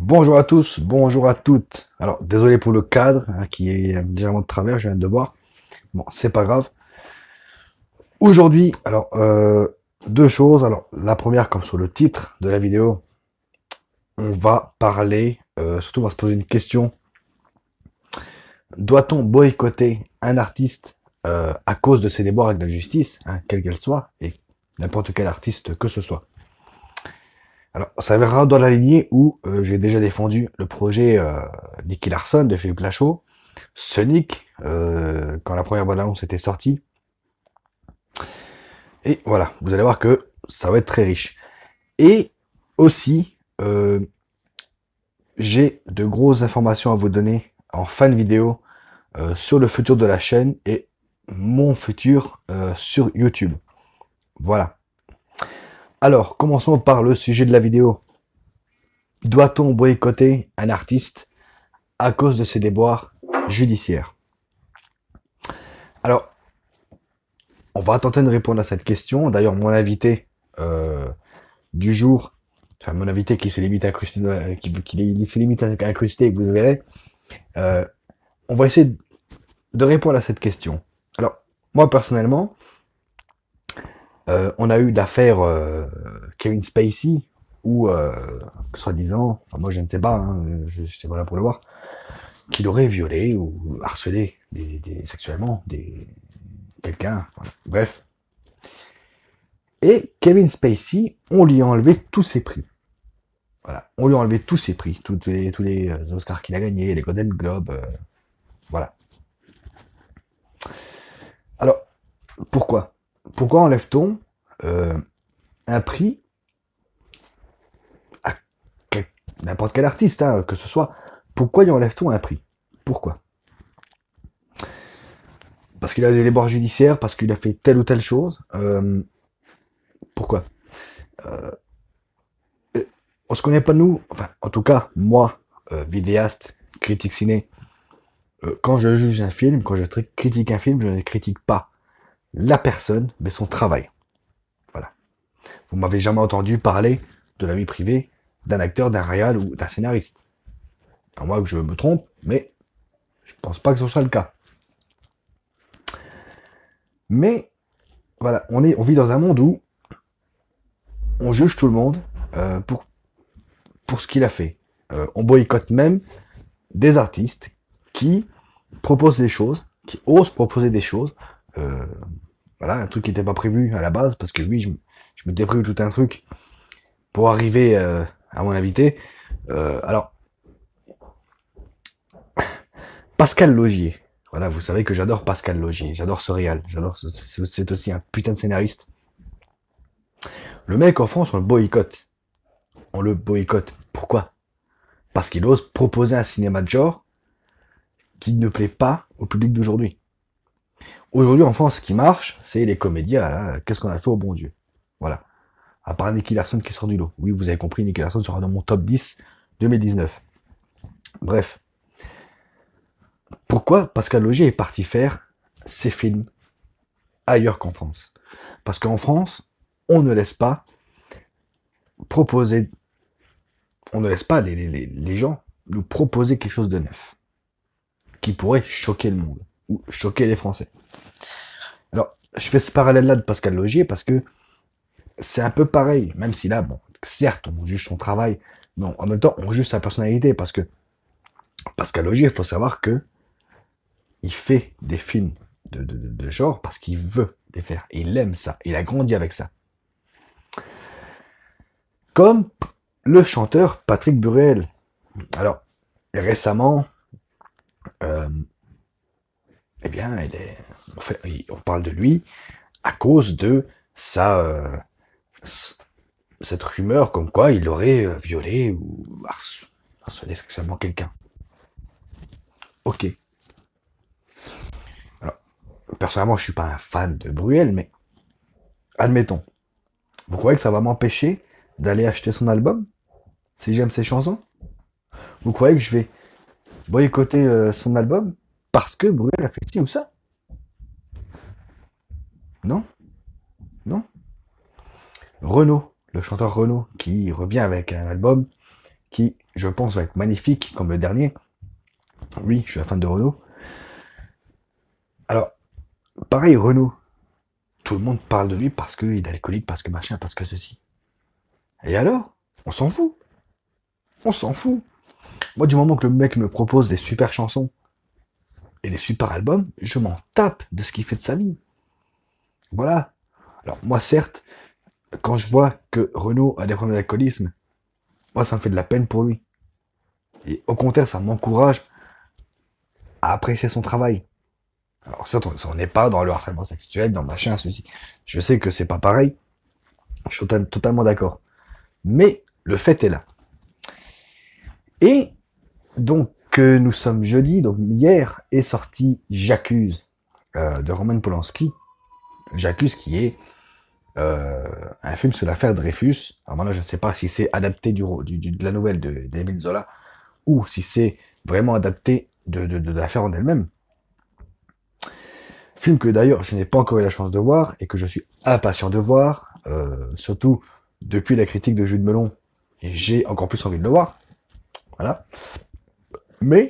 Bonjour à tous, bonjour à toutes. Alors, désolé pour le cadre qui est légèrement de travers, je viens de voir. Bon, c'est pas grave. Aujourd'hui, deux choses. Alors, la première, comme sur le titre de la vidéo, on va parler, surtout on va se poser une question. Doit-on boycotter un artiste à cause de ses déboires avec la justice, quelle qu'elle soit, et n'importe quel artiste que ce soit? Alors, ça verra dans la lignée où j'ai déjà défendu le projet Nicky Larson de Philippe Lachaud, Sonic, quand la première bande-annonce était sortie. Et voilà, vous allez voir que ça va être très riche. Et aussi, j'ai de grosses informations à vous donner en fin de vidéo sur le futur de la chaîne et mon futur sur YouTube. Voilà. Alors, commençons par le sujet de la vidéo. Doit-on boycotter un artiste à cause de ses déboires judiciaires? Alors, on va tenter de répondre à cette question. D'ailleurs, mon invité du jour, enfin mon invité qui s'est limite incrusté, qui s'est limite incrusté, vous verrez, euh, on va essayer de répondre à cette question. Alors, moi personnellement, on a eu l'affaire Kevin Spacey, où, soi-disant, enfin moi je ne sais pas, je n'étais pas là pour le voir, qu'il aurait violé ou harcelé sexuellement quelqu'un, voilà. Bref. Et Kevin Spacey, on lui a enlevé tous ses prix. Voilà, on lui a enlevé tous ses prix, tous les Oscars qu'il a gagnés, les Golden Globes, voilà. Alors, pourquoi Pourquoi enlève-t-on euh, un prix à n'importe quel artiste, que ce soit? Pourquoi y enlève-t-on un prix? Pourquoi? Parce qu'il a des déboires judiciaires, parce qu'il a fait telle ou telle chose. Pourquoi euh, On se connaît pas nous, enfin, en tout cas, moi, vidéaste, critique ciné, quand je juge un film, quand je critique un film, je ne critique pas la personne, mais son travail. Voilà. Vous m'avez jamais entendu parler de la vie privée d'un acteur, d'un réal ou d'un scénariste. À moi que je me trompe, mais je pense pas que ce soit le cas. Mais voilà, on vit dans un monde où on juge tout le monde pour ce qu'il a fait. On boycotte même des artistes qui proposent des choses, qui osent proposer des choses. Euh, voilà, un truc qui n'était pas prévu à la base, parce que oui, je m'étais prévu tout un truc pour arriver à mon invité. Alors, Pascal Logier. Voilà, vous savez que j'adore Pascal Logier, j'adore ce réal, c'est aussi un putain de scénariste. Le mec en France, on le boycotte. On le boycotte. Pourquoi? Parce qu'il ose proposer un cinéma de genre qui ne plaît pas au public d'aujourd'hui. Aujourd'hui, en France, ce qui marche, c'est les comédiens. Qu'est-ce qu'on a fait au bon Dieu? Voilà. À part Nicky Larson qui sort du lot. Oui, vous avez compris, Nicky Larson sera dans mon top 10 2019. Bref. Pourquoi Pascal Logier est parti faire ses films ailleurs qu'en France? Parce qu'en France, on ne laisse pas proposer, on ne laisse pas les gens nous proposer quelque chose de neuf qui pourrait choquer le monde ou choquer les Français. Alors, je fais ce parallèle-là de Pascal Logier parce que c'est un peu pareil, même si là, bon, certes, on juge son travail, mais en même temps, on juge sa personnalité parce que Pascal Logier, il faut savoir que il fait des films de genre parce qu'il veut les faire. Et il aime ça. Il a grandi avec ça. Comme le chanteur Patrick Bruel. Alors, récemment, euh, eh bien, on parle de lui à cause de cette rumeur comme quoi il aurait violé ou harcelé sexuellement quelqu'un. Ok. Alors, personnellement, je suis pas un fan de Bruel, mais admettons. Vous croyez que ça va m'empêcher d'aller acheter son album si j'aime ses chansons? Vous croyez que je vais boycotter son album parce que Bruel a fait ci ou ça? Non, non. Renaud, le chanteur Renaud, qui revient avec un album qui je pense, va être magnifique, comme le dernier. Oui, je suis un fan de Renault. Alors, pareil, Renault. Tout le monde parle de lui parce qu'il est alcoolique, parce que machin, parce que ceci. Et alors? On s'en fout. On s'en fout. Moi, du moment que le mec me propose des super chansons et des super albums, je m'en tape de ce qu'il fait de sa vie. Voilà. Alors, moi, certes, quand je vois que Renault a des problèmes d'alcoolisme, moi, ça me fait de la peine pour lui. Et au contraire, ça m'encourage à apprécier son travail. Alors, certes, on n'est pas dans le harcèlement sexuel, dans machin, ceci. Je sais que c'est pas pareil. Je suis totalement d'accord. Mais le fait est là. Et donc, nous sommes jeudi, donc hier est sorti J'accuse de Roman Polanski. J'accuse qui est un film sur l'affaire Dreyfus. Alors maintenant, je ne sais pas si c'est adapté de la nouvelle d'Émile Zola ou si c'est vraiment adapté de l'affaire en elle-même. Film que d'ailleurs je n'ai pas encore eu la chance de voir et que je suis impatient de voir, surtout depuis la critique de Jules Melon, et j'ai encore plus envie de le voir. Voilà. Mais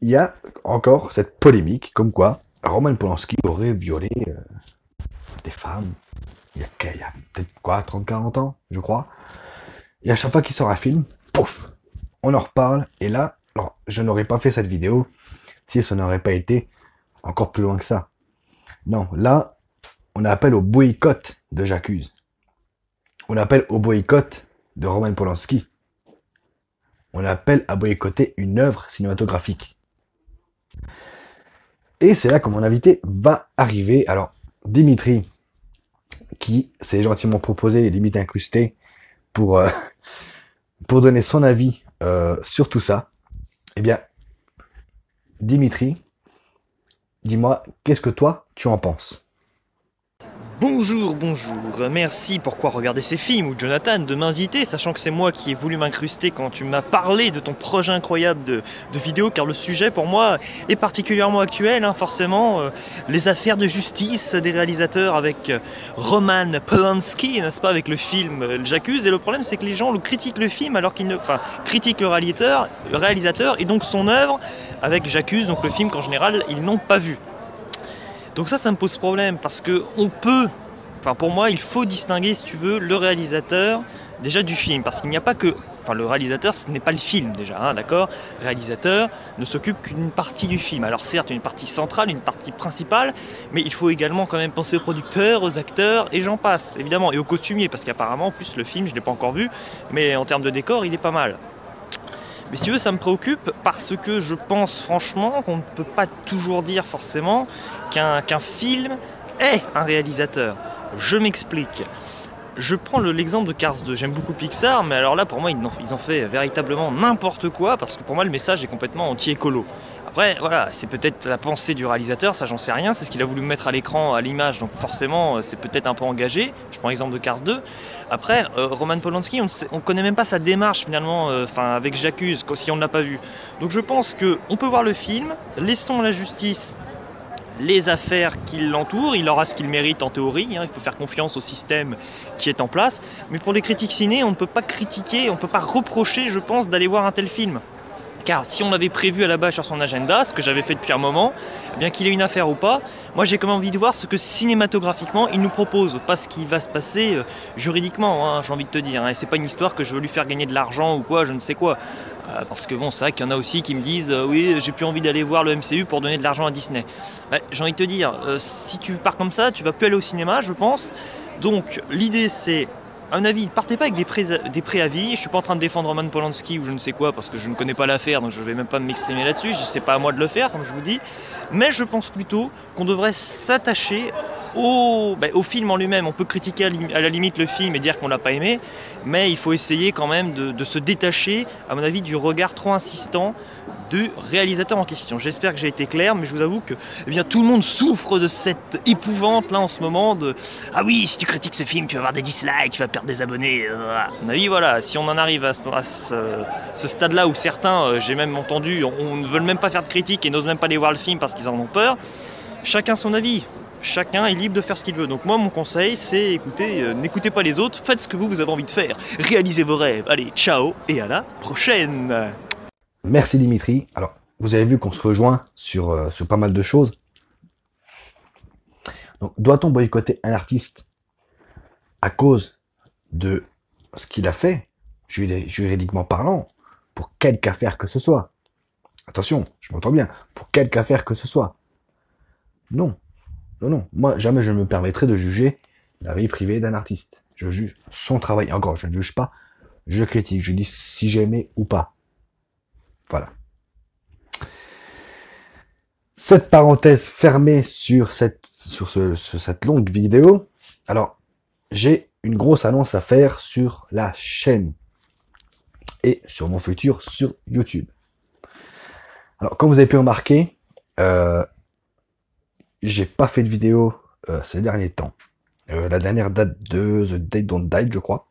il y a encore cette polémique comme quoi Roman Polanski aurait violé des femmes il y a peut-être quoi, 30-40 ans, je crois. Et à chaque fois qu'il sort un film, pouf, on en reparle. Et là, alors, je n'aurais pas fait cette vidéo si ça n'aurait pas été encore plus loin que ça. Non, là, on appelle au boycott de J'accuse. On appelle au boycott de Roman Polanski. On appelle à boycotter une œuvre cinématographique. Et c'est là que mon invité va arriver. Alors, Dimitri, qui s'est gentiment proposé, limite incrusté, pour donner son avis sur tout ça. Eh bien, Dimitri, dis-moi, qu'est-ce que toi, tu en penses? Bonjour, bonjour, merci pourquoi regarder ces films ou Jonathan de m'inviter, sachant que c'est moi qui ai voulu m'incruster quand tu m'as parlé de ton projet incroyable de vidéo, car le sujet pour moi est particulièrement actuel, hein, forcément, les affaires de justice des réalisateurs avec Roman Polanski, n'est-ce pas, avec le film J'accuse, et le problème c'est que les gens critiquent le film alors qu'ils ne... Enfin, critiquent le réalisateur et donc son œuvre avec J'accuse, donc le film qu'en général ils n'ont pas vu. Donc ça me pose problème parce que on peut, enfin pour moi il faut distinguer si tu veux le réalisateur déjà du film, parce qu'il n'y a pas que, enfin le réalisateur ce n'est pas le film déjà, hein, d'accord. Le réalisateur ne s'occupe qu'une partie du film, alors certes une partie centrale, une partie principale, mais il faut également quand même penser aux producteurs, aux acteurs et j'en passe, évidemment, et aux costumiers, parce qu'apparemment en plus le film je ne l'ai pas encore vu, mais en termes de décor il est pas mal. Mais si tu veux, ça me préoccupe parce que je pense franchement qu'on ne peut pas toujours dire forcément qu'un film est un réalisateur. Je m'explique. Je prends l'exemple de Cars 2. J'aime beaucoup Pixar, mais alors là, pour moi, ils ont fait véritablement n'importe quoi parce que pour moi, le message est complètement anti-écolo. Après, voilà, c'est peut-être la pensée du réalisateur, ça j'en sais rien, c'est ce qu'il a voulu mettre à l'écran, à l'image, donc forcément c'est peut-être un peu engagé. Je prends l'exemple de Cars 2. Après, Roman Polanski, on connaît même pas sa démarche finalement, avec J'accuse, si on ne l'a pas vu. Donc je pense qu'on peut voir le film, laissons la justice les affaires qui l'entourent, il aura ce qu'il mérite en théorie, hein, il faut faire confiance au système qui est en place, mais pour les critiques ciné, on ne peut pas critiquer, on ne peut pas reprocher, je pense, d'aller voir un tel film. Car si on l'avait prévu à la base sur son agenda, ce que j'avais fait depuis un moment, bien qu'il ait une affaire ou pas, moi j'ai quand même envie de voir ce que cinématographiquement il nous propose, pas ce qui va se passer juridiquement, hein, j'ai envie de te dire. Hein, et c'est pas une histoire que je veux lui faire gagner de l'argent ou quoi, je ne sais quoi. Parce que bon, c'est vrai qu'il y en a aussi qui me disent oui, j'ai plus envie d'aller voir le MCU pour donner de l'argent à Disney. J'ai envie de te dire, si tu pars comme ça, tu vas plus aller au cinéma, je pense. Donc l'idée c'est, à mon avis, partez pas avec des préavis. Je suis pas en train de défendre Roman Polanski ou je ne sais quoi parce que je ne connais pas l'affaire, donc je vais même pas m'exprimer là-dessus. C'est pas à moi de le faire, comme je vous dis. Mais je pense plutôt qu'on devrait s'attacher au film en lui-même. On peut critiquer à la limite le film et dire qu'on l'a pas aimé, mais il faut essayer quand même de se détacher, à mon avis, du regard trop insistant du réalisateur en question. J'espère que j'ai été clair, mais je vous avoue que tout le monde souffre de cette épouvante là en ce moment de « Ah oui, si tu critiques ce film, tu vas avoir des dislikes, tu vas perdre des abonnés. » À mon avis, voilà, si on en arrive à ce stade-là où certains, j'ai même entendu, on ne veulent même pas faire de critiques et n'osent même pas aller voir le film parce qu'ils en ont peur, chacun son avis. chacun est libre de faire ce qu'il veut. Donc moi, mon conseil, c'est écoutez, n'écoutez pas les autres, faites ce que vous avez envie de faire, réalisez vos rêves. Allez, ciao et à la prochaine. Merci Dimitri. Alors, vous avez vu qu'on se rejoint sur pas mal de choses. Donc, doit-on boycotter un artiste à cause de ce qu'il a fait, juridiquement parlant, pour quelque affaire que ce soit? Attention, je m'entends bien, pour quelque affaire que ce soit. Non, non, non. Moi, jamais je ne me permettrai de juger la vie privée d'un artiste. Je juge son travail. Encore, je ne juge pas, je critique, je dis si j'ai aimé ou pas. Voilà. Cette parenthèse fermée sur cette longue vidéo. Alors, j'ai une grosse annonce à faire sur la chaîne et sur mon futur sur YouTube. Alors, comme vous avez pu remarquer, j'ai pas fait de vidéo ces derniers temps. La dernière date de The Date Don't Die, je crois.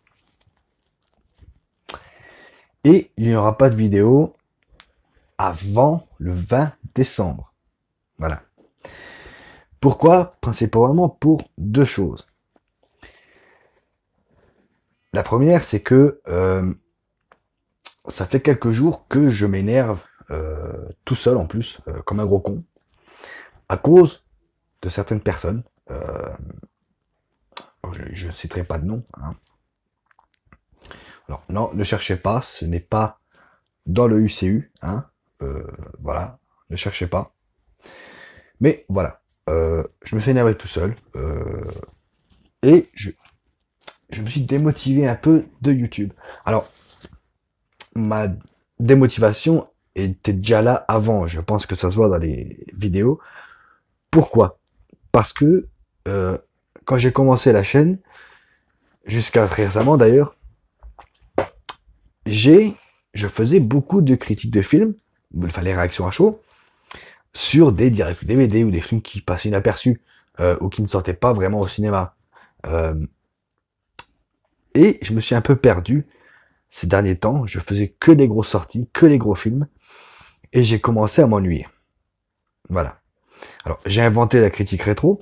Et il n'y aura pas de vidéo avant le 20 décembre. Voilà. Pourquoi? Principalement pour deux choses. La première, c'est que ça fait quelques jours que je m'énerve tout seul en plus, comme un gros con, à cause de certaines personnes. Je ne citerai pas de nom. Hein. Alors non, ne cherchez pas, ce n'est pas dans le UCU. Hein. Voilà, ne cherchez pas. Mais voilà, je me fais énerver tout seul. Et je me suis démotivé un peu de YouTube. Alors, ma démotivation était déjà là avant. Je pense que ça se voit dans les vidéos. Pourquoi? Parce que quand j'ai commencé la chaîne, jusqu'à très récemment d'ailleurs, je faisais beaucoup de critiques de films, enfin les réactions à chaud, sur des directs DVD ou des films qui passaient inaperçus ou qui ne sortaient pas vraiment au cinéma. Et je me suis un peu perdu ces derniers temps. Je faisais que des grosses sorties, que les gros films, et j'ai commencé à m'ennuyer. Voilà. Alors, j'ai inventé la critique rétro,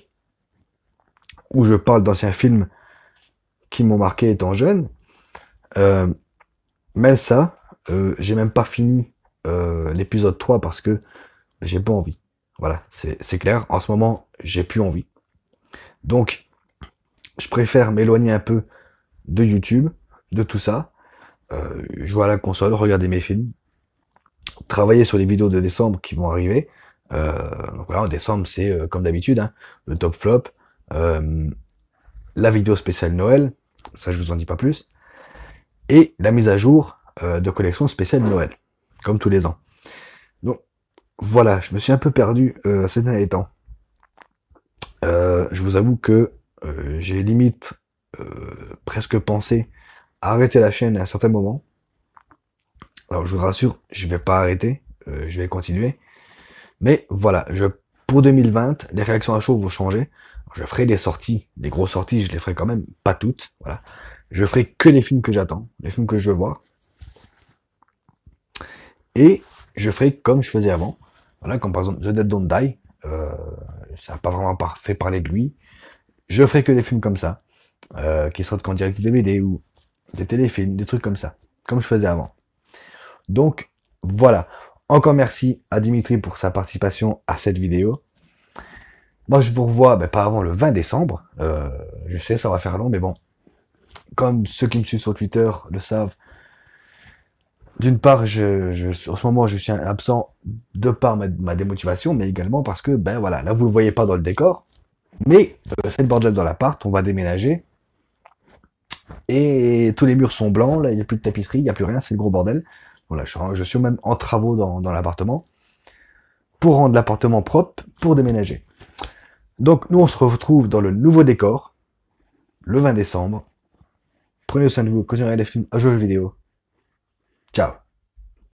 où je parle d'anciens films qui m'ont marqué étant jeune. Même ça, j'ai même pas fini l'épisode 3 parce que j'ai pas envie. Voilà, c'est clair. En ce moment, j'ai plus envie. Donc, je préfère m'éloigner un peu de YouTube, de tout ça, jouer à la console, regarder mes films, travailler sur les vidéos de décembre qui vont arriver. Donc voilà, en décembre, c'est comme d'habitude, hein, le top flop, la vidéo spéciale Noël, ça je vous en dis pas plus, et la mise à jour de collection spéciale Noël, comme tous les ans. Donc voilà, je me suis un peu perdu ces derniers temps. Je vous avoue que j'ai limite presque pensé à arrêter la chaîne à un certain moment. Alors je vous rassure, je vais pas arrêter, je vais continuer. Mais voilà, pour 2020, les réactions à chaud vont changer. Je ferai des sorties, des grosses sorties, je les ferai quand même, pas toutes. Voilà. Je ferai que les films que j'attends, les films que je veux voir. Et je ferai comme je faisais avant. Voilà, comme par exemple The Dead Don't Die. Ça n'a pas vraiment fait parler de lui. Je ferai que des films comme ça, qui sortent qu'en direct DVD ou des téléfilms, des trucs comme ça, comme je faisais avant. Donc, voilà. Encore merci à Dimitri pour sa participation à cette vidéo. Moi, je vous revois pas avant le 20 décembre. Je sais, ça va faire long, mais bon. Comme ceux qui me suivent sur Twitter le savent, d'une part, en ce moment, je suis absent de par ma démotivation, mais également parce que, voilà, là, vous le voyez pas dans le décor, mais c'est le bordel dans l'appart, on va déménager. Et tous les murs sont blancs, là, il n'y a plus de tapisserie, il n'y a plus rien, c'est le gros bordel. Voilà, je suis même en travaux dans l'appartement pour rendre l'appartement propre, pour déménager. Donc nous on se retrouve dans le nouveau décor le 20 décembre. Prenez soin de vous, continuez à regarder des films à jeux vidéo. Ciao.